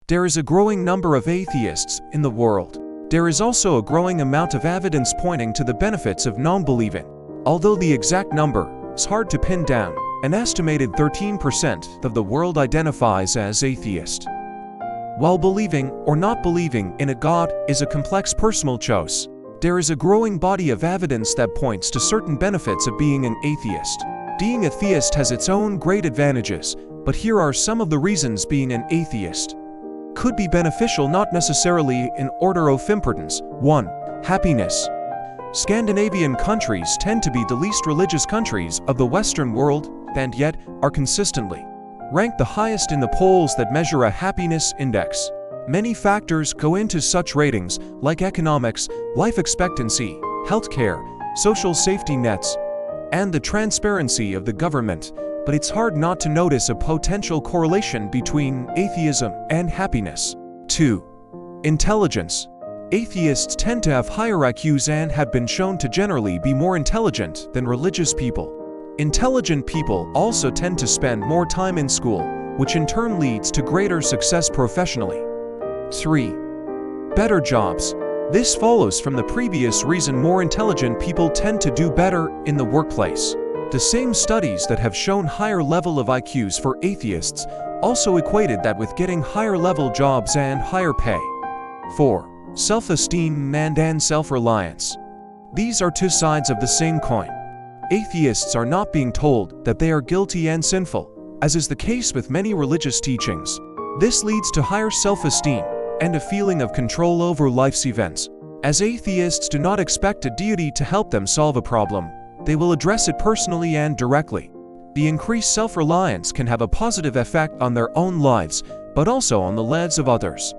There is a growing number of atheists in the world. There is also a growing amount of evidence pointing to the benefits of non-believing. Although the exact number is hard to pin down, an estimated 13% of the world identifies as atheist. While believing or not believing in a God is a complex personal choice, there is a growing body of evidence that points to certain benefits of being an atheist. Being a theist has its own great advantages, but here are some of the reasons being an atheist could be beneficial, not necessarily in order of importance. 1. Happiness. Scandinavian countries tend to be the least religious countries of the Western world, and yet are consistently ranked the highest in the polls that measure a happiness index. Many factors go into such ratings, like economics, life expectancy, healthcare, social safety nets, and the transparency of the government, but it's hard not to notice a potential correlation between atheism and happiness. 2. Intelligence. Atheists tend to have higher IQs and have been shown to generally be more intelligent than religious people. Intelligent people also tend to spend more time in school, which in turn leads to greater success professionally. 3. Better jobs. This follows from the previous reason more intelligent people tend to do better in the workplace. The same studies that have shown higher level of IQs for atheists also equated that with getting higher level jobs and higher pay. 4. Self-esteem and self-reliance. These are two sides of the same coin. Atheists are not being told that they are guilty and sinful, as is the case with many religious teachings. This leads to higher self-esteem and a feeling of control over life's events. As atheists do not expect a deity to help them solve a problem, they will address it personally and directly. The increased self-reliance can have a positive effect on their own lives, but also on the lives of others.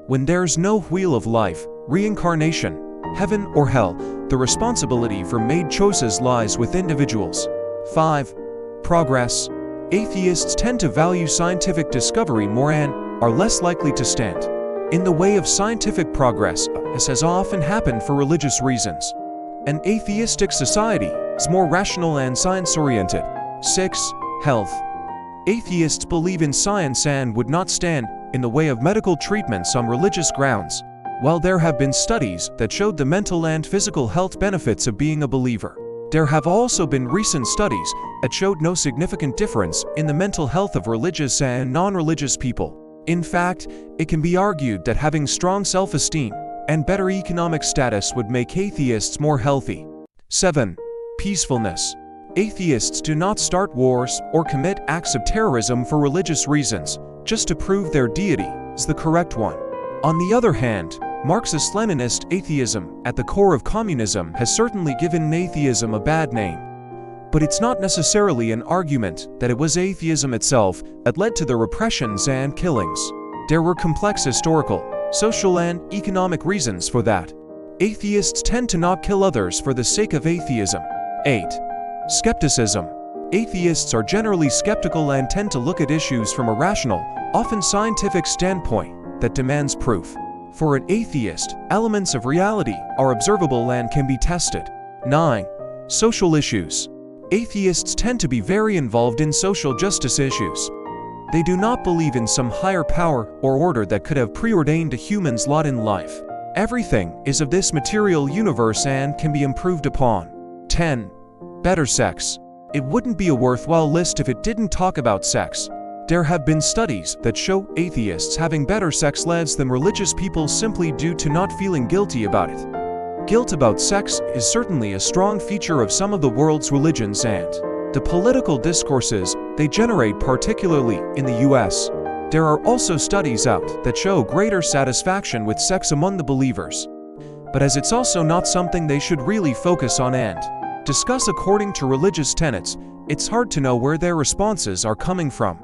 When there's no wheel of life, reincarnation, heaven or hell, the responsibility for made choices lies with individuals. 5. Progress. Atheists tend to value scientific discovery more and are less likely to stand in the way of scientific progress, as has often happened for religious reasons. An atheistic society is more rational and science-oriented. 6. Health. Atheists believe in science and would not stand in the way of medical treatments on religious grounds. While there have been studies that showed the mental and physical health benefits of being a believer, there have also been recent studies that showed no significant difference in the mental health of religious and non-religious people. In fact, it can be argued that having strong self-esteem and better economic status would make atheists more healthy. 7. Peacefulness. Atheists do not start wars or commit acts of terrorism for religious reasons, just to prove their deity is the correct one. On the other hand, Marxist-Leninist atheism at the core of communism has certainly given atheism a bad name. But it's not necessarily an argument that it was atheism itself that led to the repressions and killings. There were complex historical, social and economic reasons for that. Atheists tend to not kill others for the sake of atheism. 8. Skepticism. Atheists are generally skeptical and tend to look at issues from a rational, often scientific standpoint that demands proof. For an atheist, elements of reality are observable and can be tested. 9. Social issues. Atheists tend to be very involved in social justice issues. They do not believe in some higher power or order that could have preordained a human's lot in life. Everything is of this material universe and can be improved upon. 10. Better sex. It wouldn't be a worthwhile list if it didn't talk about sex. There have been studies that show atheists having better sex lives than religious people simply due to not feeling guilty about it. Guilt about sex is certainly a strong feature of some of the world's religions and the political discourses they generate, particularly in the US. There are also studies out that show greater satisfaction with sex among the believers. But as it's also not something they should really focus on and discuss according to religious tenets, it's hard to know where their responses are coming from.